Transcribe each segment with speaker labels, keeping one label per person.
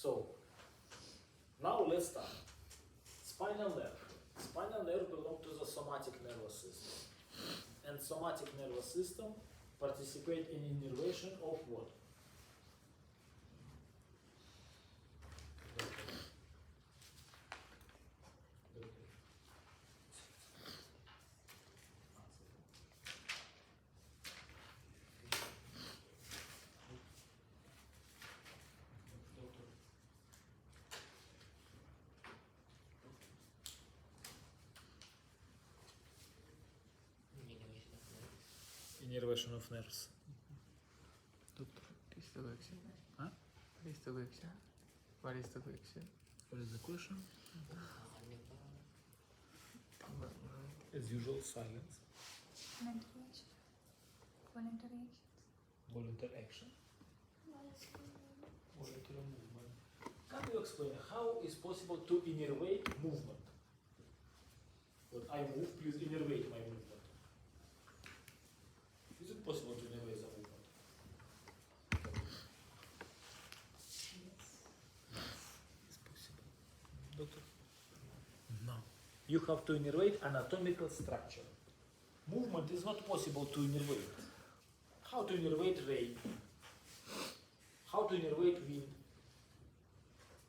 Speaker 1: So, now let's start. Spinal nerve. Spinal nerve belongs to the somatic nervous system. And somatic nervous system participate in innervation of what? Innervation of nerves.
Speaker 2: Doctor, what is the question?
Speaker 1: Huh?
Speaker 2: What is the question? What is the question?
Speaker 1: What is the question? As usual, silence.
Speaker 3: Voluntary action. Voluntary actions.
Speaker 1: Voluntary action. Voluntary movement. Can you explain how is possible to innervate movement? When I move, please innervate my movement. Is it possible to innervate the movement? It's possible. Doctor? No. You have to innervate anatomical structure. Movement is not possible to innervate. How to innervate rain? How to innervate wind?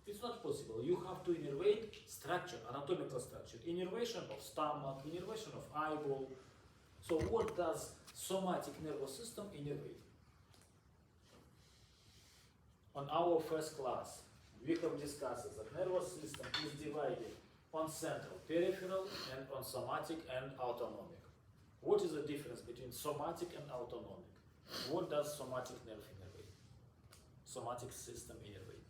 Speaker 1: It's not possible. You have to innervate structure, anatomical structure. Innervation of stomach, innervation of eyeball. So what does somatic nervous system innervate? On our first class, we have discussed that nervous system is divided on central, peripheral, and on somatic and autonomic. What is the difference between somatic and autonomic? What does somatic nerve innervate? Somatic system innervate?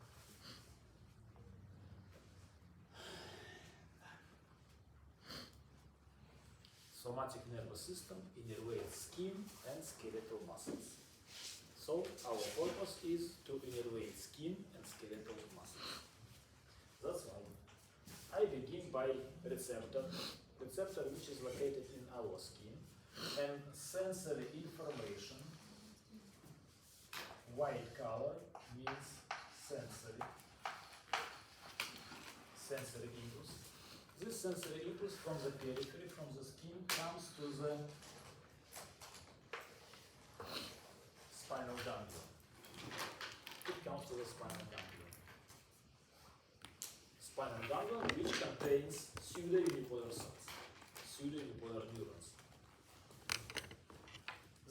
Speaker 1: Somatic nervous system innervates skin and skeletal muscles. So our purpose is to innervate skin and skeletal muscles. That's why I begin by receptor which is located in our skin, and sensory information. White color means sensory impulse. This sensory impulse from the periphery, from the skin, comes to the spinal ganglion. It comes to the spinal ganglion. Spinal ganglion, which contains pseudounipolar cells, pseudounipolar neurons.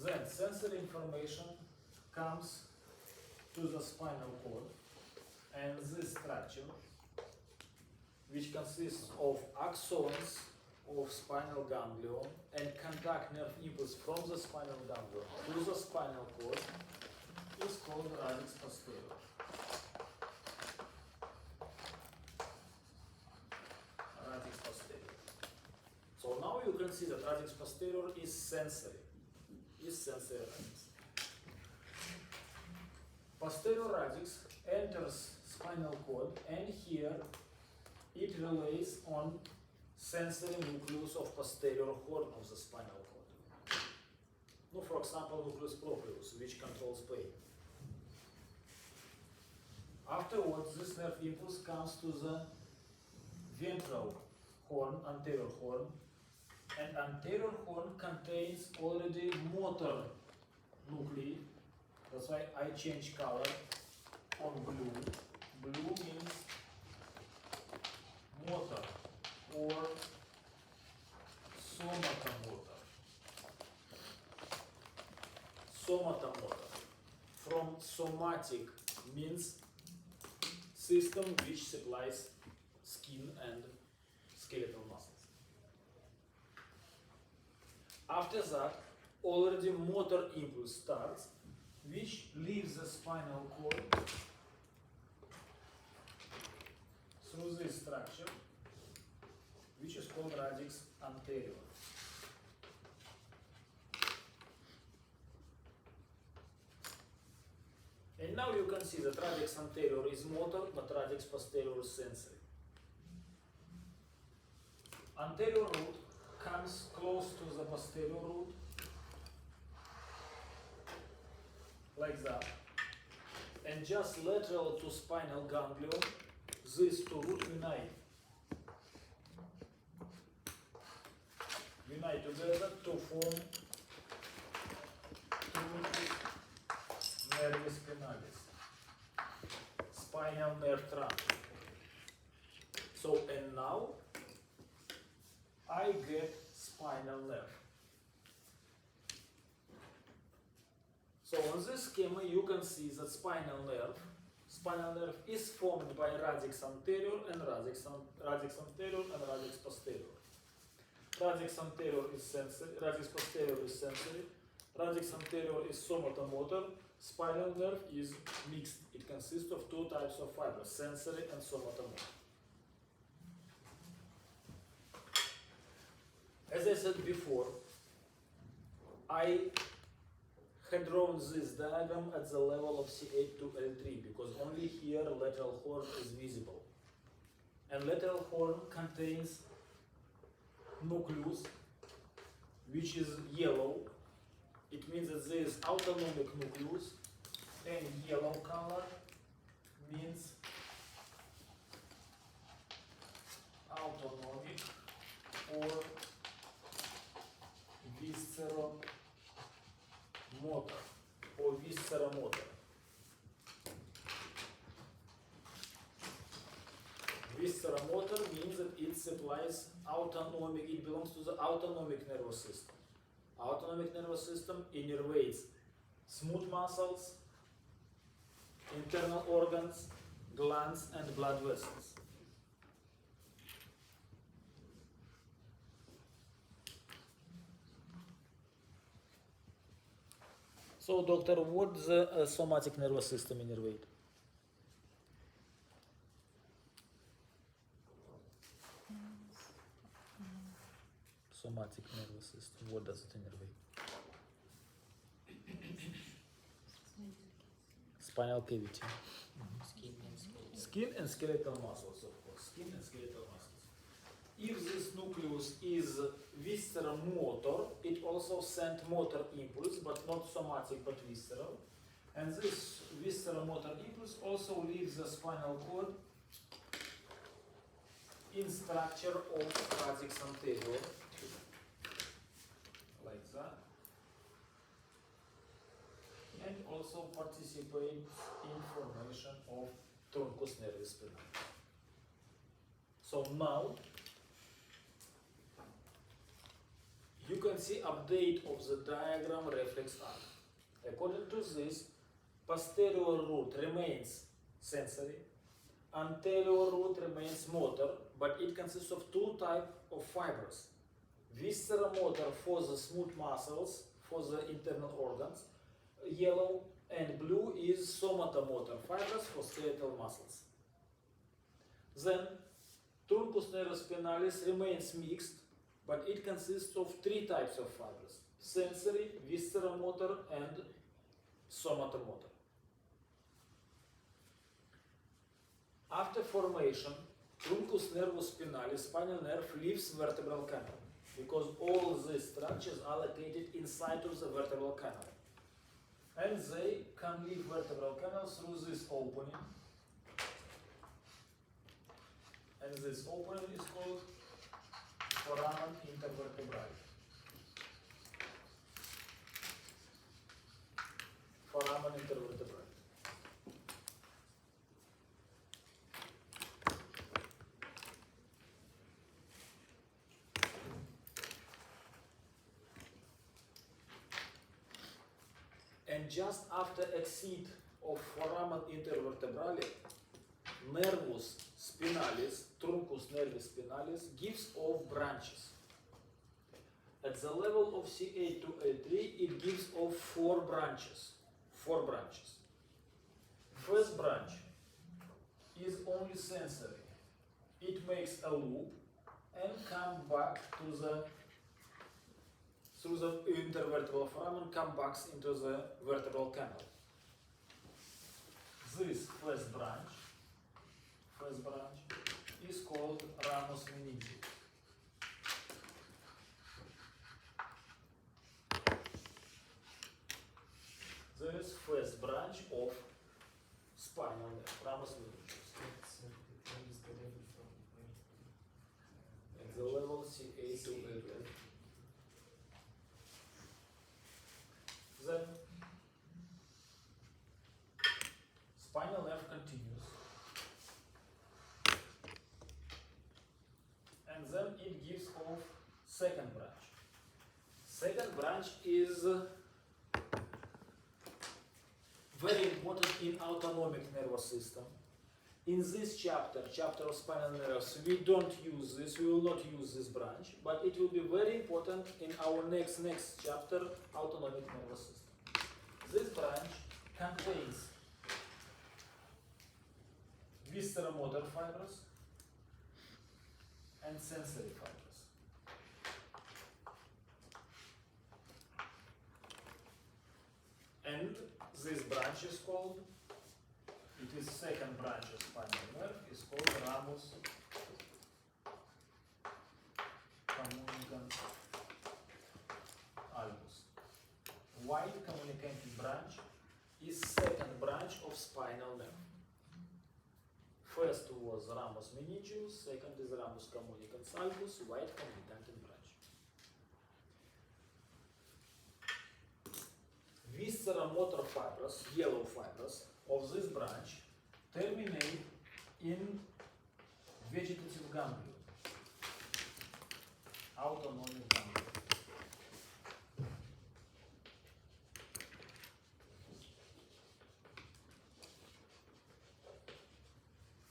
Speaker 1: Then sensory information comes to the spinal cord, and this structure, which consists of axons of spinal ganglion and contact nerve impulse from the spinal ganglion to the spinal cord, is called radix posterior. Radix posterior. So now you can see that radix posterior is sensory. Radix. Posterior radix enters spinal cord, and here it relays on sensory nucleus of posterior horn of the spinal cord. No, for example, nucleus proprius, which controls pain. Afterwards, this nerve impulse comes to the ventral horn, anterior horn, and anterior horn contains already motor nuclei. That's why I change color on blue. Blue means motor or somatomotor. Somatomotor. From somatic means system which supplies skin and skeletal muscles. After that, already motor impulse starts, which leaves the spinal cord through this structure, which is called radix anterior. And now you can see that radix anterior is motor, but radix posterior is sensory. Anterior root comes close to the posterior root, like that. and just lateral to spinal ganglion, these two roots unite. Unite together to form truncus nervis spinalis, spinal nerve trunk. So, and now I get spinal nerve. So on this schema you can see that spinal nerve is formed by radix anterior and radix anterior and radix posterior. Radix anterior is sensory, radix posterior is sensory, radix anterior is somatomotor, spinal nerve is mixed. It consists of two types of fibers, sensory and somatomotor. As I said before, I had drawn this diagram at the level of C8 to L3 because only here lateral horn is visible. And lateral horn contains nucleus, which is yellow. It means that there is autonomic nucleus, and yellow color means autonomic or visceromotor or visceromotor. Visceromotor means that it supplies autonomic, it belongs to the autonomic nervous system. Autonomic nervous system innervates smooth muscles, internal organs, glands, and blood vessels. So, doctor, what the somatic nervous system innervate? Somatic nervous system, what does it innervate? Spinal cavity. Skin and skeletal muscles, of course. Skin and skeletal muscles. If this nucleus is visceromotor, it also sends motor impulse, but not somatic, but visceral. And this visceromotor impulse also leaves the spinal cord in structure of radix anterior, like that, and also participates in formation of truncus nervis spinalis. So now you can see update of the diagram reflex arc. According to this, posterior root remains sensory, anterior root remains motor, but it consists of two types of fibers. Visceromotor for the smooth muscles, for the internal organs, yellow and blue is somatomotor fibers for skeletal muscles. Then truncus nervis spinalis remains mixed, but it consists of three types of fibers: sensory, visceromotor, and somatomotor. After formation, truncus nervus spinalis, spinal nerve, leaves vertebral canal because all these structures are located inside of the vertebral canal. And they can leave vertebral canal through this opening. And this opening is called foramen intervertebrale. Foramen intervertebrale. And just after exit of foramen intervertebrale, nervus spinalis, truncus nervis spinalis, gives off branches. At the level of C8 to A3, it gives off four branches. First branch is only sensory. It makes a loop and comes back to the through the intervertebral foramen, come back into the vertebral canal. This first branch is called ramus meningi. This first branch of spinal nerve, ramus meningeus. At the level CA to A12. Then spinal nerve continues, and then it gives off second branch. Second branch is very important in autonomic nervous system. In this chapter of spinal nerves, we don't use this, we will not use this branch, but it will be very important in our next chapter, autonomic nervous system. This branch contains visceromotor fibers and sensory fibers. And this branch is called, it is second branch of spinal nerve, is called ramus communicans albus. White communicating branch is second branch of spinal nerve. First was ramus meningeus, second is ramus communicans albus, white communicating branch. Visceromotor fibers, yellow fibers, of this branch terminate in vegetative ganglion, autonomic ganglion.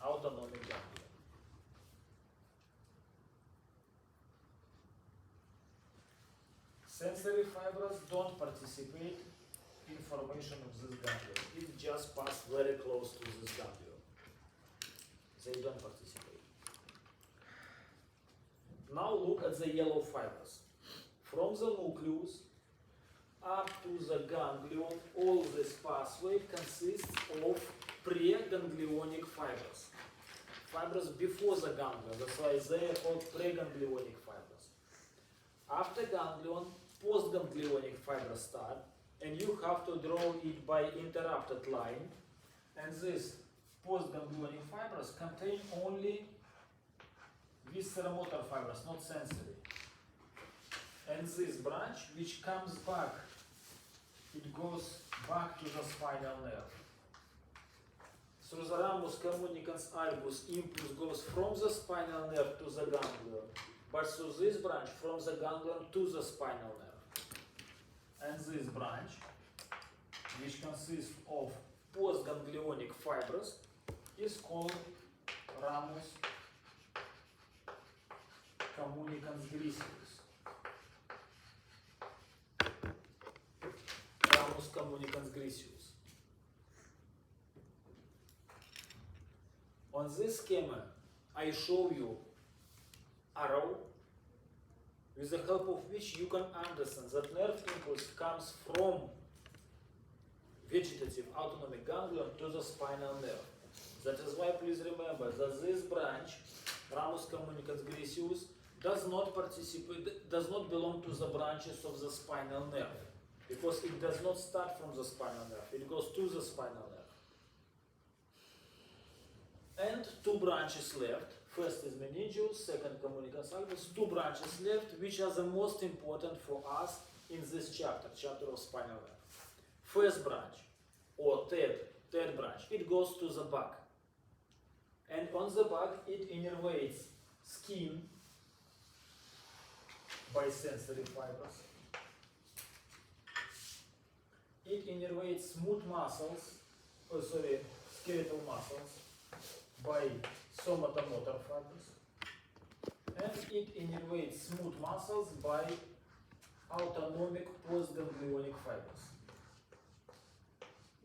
Speaker 1: Autonomic ganglion. Sensory fibers don't participate in formation of this ganglion. It just pass very close to this ganglion. They don't participate. Now look at the yellow fibers. From the nucleus up to the ganglion, all this pathway consists of preganglionic fibers. Fibers before the ganglion, that's why they are called preganglionic fibers. After ganglion, postganglionic fibers start, and you have to draw it by interrupted line, and these postganglionic fibers contain only visceromotor fibers, not sensory. And this branch, which comes back, it goes back to the spinal nerve. Through the ramus communicans albus, impulse goes from the spinal nerve to the ganglion, but through this branch, from the ganglion to the spinal nerve. And this branch, which consists of postganglionic fibers, is called ramus communicans griseus. Ramus communicans griseus. On this schema, I show you arrow with the help of which you can understand that nerve impulse comes from vegetative autonomic ganglion to the spinal nerve. That is why please remember that this branch, ramus communicans griseus, does not belong to the branches of the spinal nerve, because it does not start from the spinal nerve, it goes to the spinal nerve. And two branches left. First is meningeus, second communicans albus, two branches left, which are the most important for us in this chapter of spinal nerve. First branch, or third branch, it goes to the back. And on the back, it innervates skin by sensory fibers. It innervates smooth muscles, skeletal muscles by somatomotor fibers. And it innervates smooth muscles by autonomic postganglionic fibers.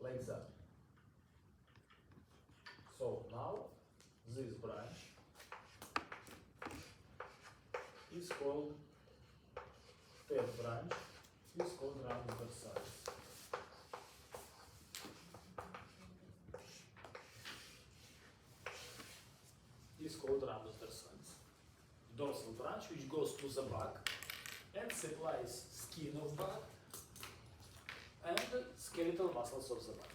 Speaker 1: Like that. So now this branch is called, third branch is called ramus dorsalis. Is called ramus dorsalis. Dorsal branch which goes to the back and supplies skin of back and skeletal muscles of the back.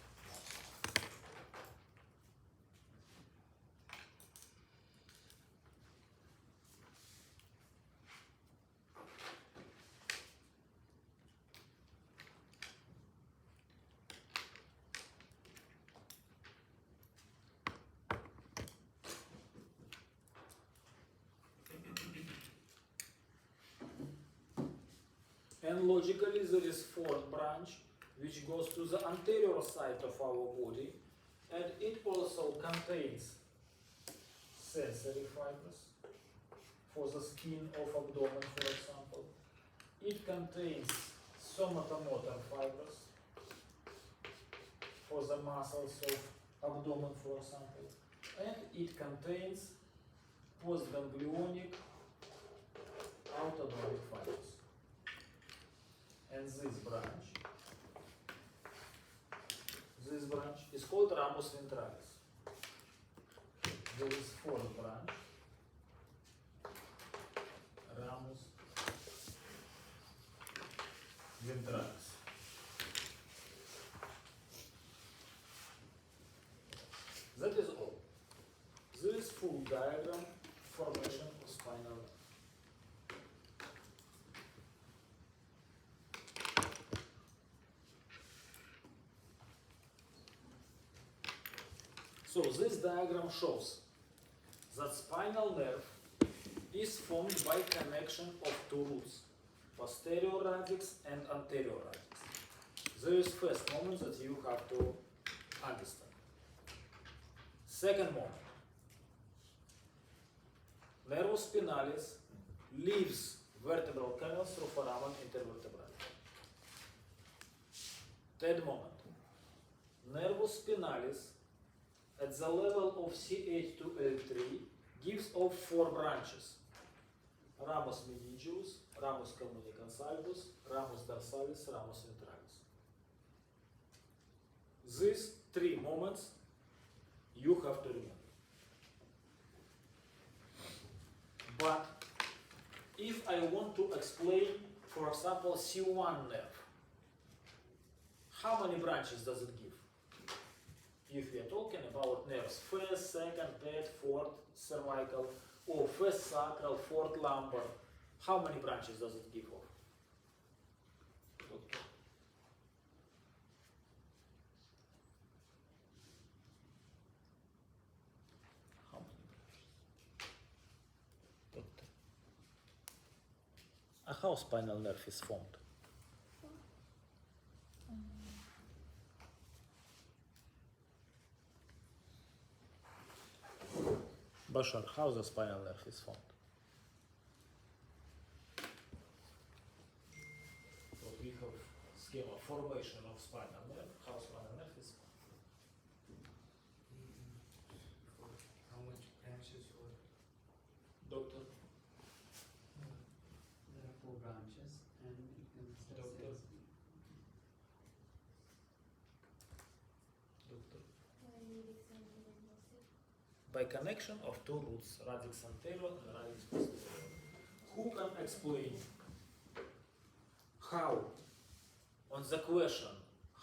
Speaker 1: And logically there is fourth branch which goes to the anterior side of our body, and it also contains sensory fibers for the skin of abdomen, for example. It contains somatomotor fibers for the muscles of abdomen, for example. And it contains postganglionic autonomic fibers. And this branch is called ramus ventralis. There is fourth branch, ramus ventralis. That is all. This is full diagram formation of spinal nerve. So this diagram shows that spinal nerve is formed by connection of two roots, posterior radix and anterior radix. There is first moment that you have to understand. Second moment, nervus spinalis leaves vertebral canals through foramen intervertebrale. Third moment, nervus spinalis at the level of C8 to L3 gives off four branches: ramus meningeus, ramus communicans albus, ramus dorsalis, ramus ventralis. These three moments you have to remember. But if I want to explain, for example, C1 nerve, how many branches does it give? If we are talking about nerves, first, second, third, fourth cervical, or first sacral, fourth lumbar, how many branches does it give off? Doctor? How many branches? Doctor? How spinal nerve is formed? Bashar, how the spinal nerve is formed? So we have schema formation of spinal nerve. How spinal nerve is formed?
Speaker 4: How much branches or
Speaker 1: Doctor?
Speaker 4: there are four branches and it can start
Speaker 1: Doctor?
Speaker 4: as
Speaker 1: Doctor? By connection of two roots, radix anterior and radix posterior. Who can explain how, on the question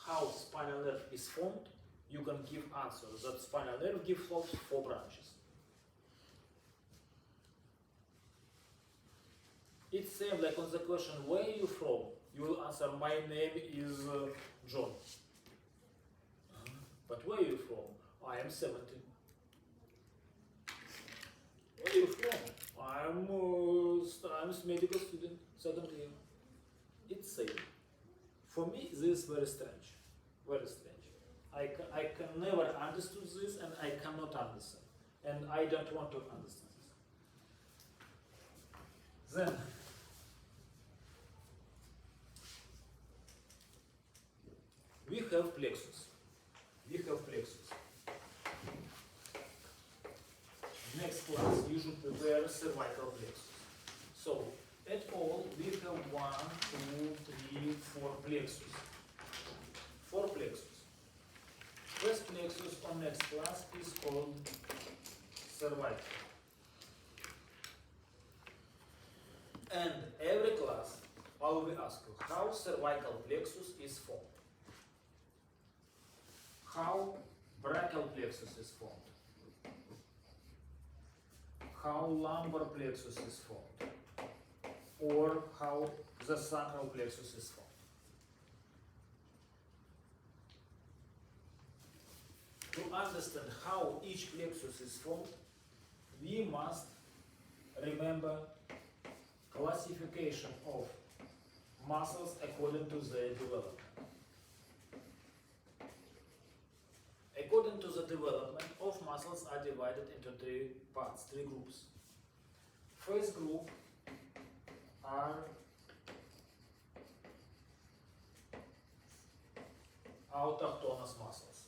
Speaker 1: how spinal nerve is formed, you can give answer that spinal nerve gives off four branches. It's same like on the question where are you from? You will answer my name is John. But where are you from? I am 17. Where are you from? I'm a medical student, second year. It's same. For me, this is very strange. Very strange. I can never understand this, and I cannot understand. And I don't want to understand this. Then, we have plexus. We have plexus. Next class, you should prepare cervical plexus. So, at all, we have 1, 2, 3, 4 plexus. 4 plexus. First plexus on next class is called cervical. And every class, I will ask you how cervical plexus is formed. How brachial plexus is formed. How lumbar plexus is formed, or how the sacral plexus is formed. To understand how each plexus is formed, we must remember classification of muscles according to their development. According to the development of muscles are divided into three parts, three groups. First group are autochthonous muscles.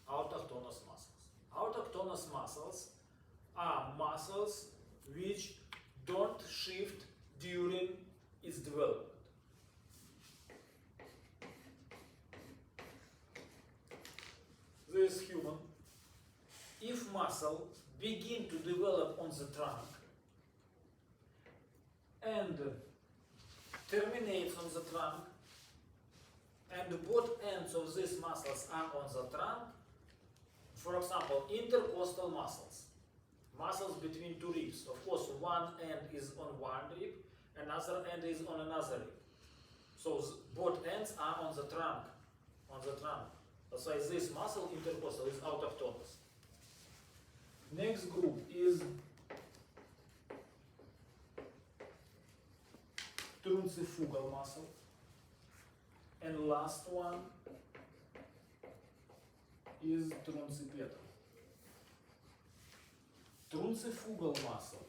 Speaker 1: Autochthonous muscles. Autochthonous muscles are muscles which don't shift during its development. This human, if muscle begin to develop on the trunk and terminates on the trunk, and both ends of these muscles are on the trunk, for example, intercostal muscles, muscles between two ribs. Of course, one end is on one rib, another end is on another rib. So both ends are on the trunk, That's why this muscle, intercostal, is autochthonous. Next group is truncifugal muscle. And last one is truncipetal. Truncifugal muscle.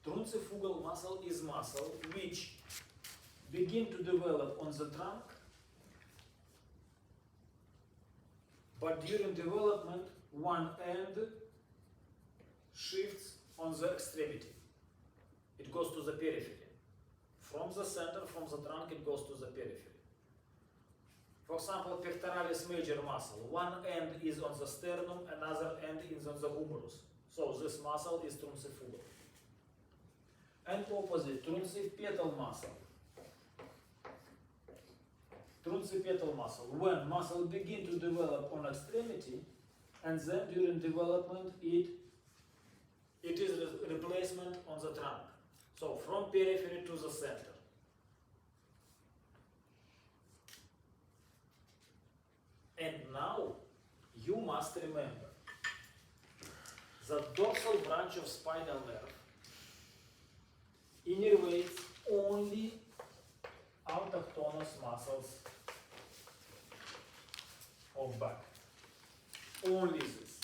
Speaker 1: Truncifugal muscle is muscle which begin to develop on the trunk, but during development one end shifts on the extremity. It goes to the periphery. From the center, from the trunk, it goes to the periphery. For example, pectoralis major muscle. One end is on the sternum, another end is on the humerus. So this muscle is truncifugal. And opposite, truncipetal muscle. Truncipetal muscle. When muscle begin to develop on extremity, and then during development it is replacement on the trunk. So from periphery to the center. And now you must remember the dorsal branch of spinal nerve innervates only autochthonous muscles of back. Only this.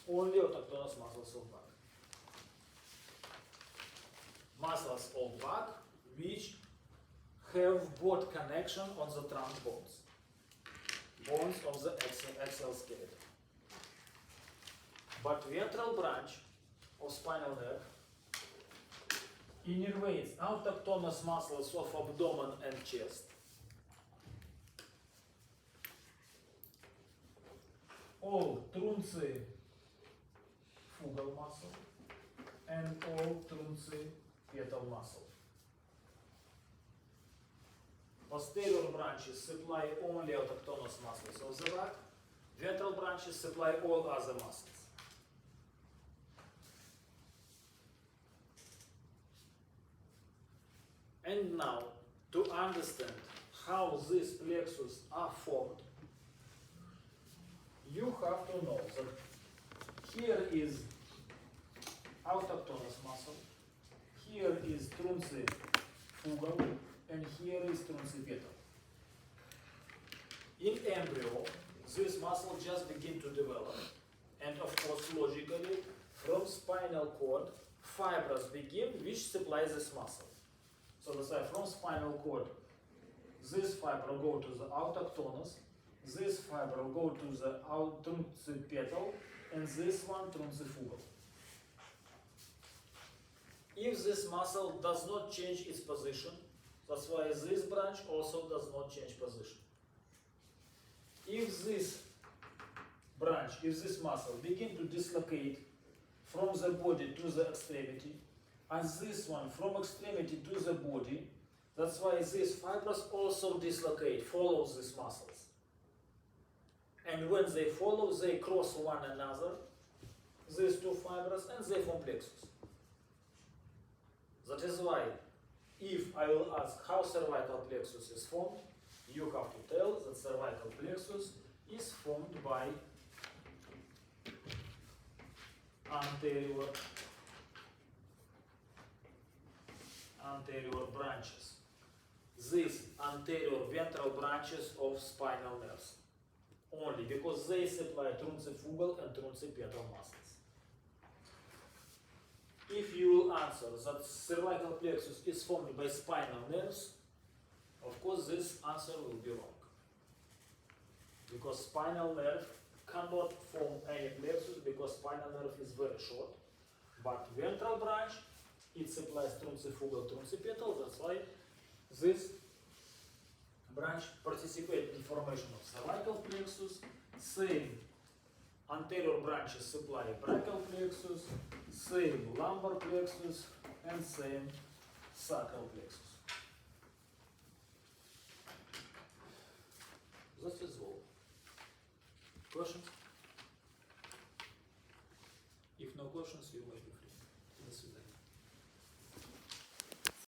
Speaker 1: Only autochthonous muscles of back. Muscles of back which have both connection on the trunk bones. Bones of the axial skeleton. But ventral branch of spinal nerve innervates autochthonous muscles of abdomen and chest, all truncifugal muscle and all truncipetal muscle. Posterior branches supply only autochthonous muscles of the back. Ventral branches supply all other muscles. And now, to understand how these plexus are formed, you have to know that here is autochthonous muscle, here is truncifugal, and here is truncipetal. In embryo, this muscle just begin to develop, and of course, logically, from spinal cord, fibers begin which supply this muscle. So that's why from spinal cord, this fiber go to the autochthonous, this fiber go to the truncipetal, and this one truncifugal. If this muscle does not change its position, that's why this branch also does not change position. If this branch, if this muscle begin to dislocate from the body to the extremity, and this one from extremity to the body, that's why these fibers also dislocate, follow these muscles. And when they follow, they cross one another, these two fibers, and they form plexus. That is why, if I will ask how cervical plexus is formed, you have to tell that cervical plexus is formed by anterior anterior branches. These anterior ventral branches of spinal nerves. Only because they supply truncefugal and truncepetal muscles. If you will answer that cervical plexus is formed by spinal nerves, of course this answer will be wrong. Because spinal nerve cannot form any plexus because spinal nerve is very short. But ventral branch, it supplies truncefugal, truncepetal, that's why this branch participates in formation of cervical plexus. Same anterior branches supply brachial plexus, same lumbar plexus, and same sacral plexus. That is all. Questions? If no questions, you may be free.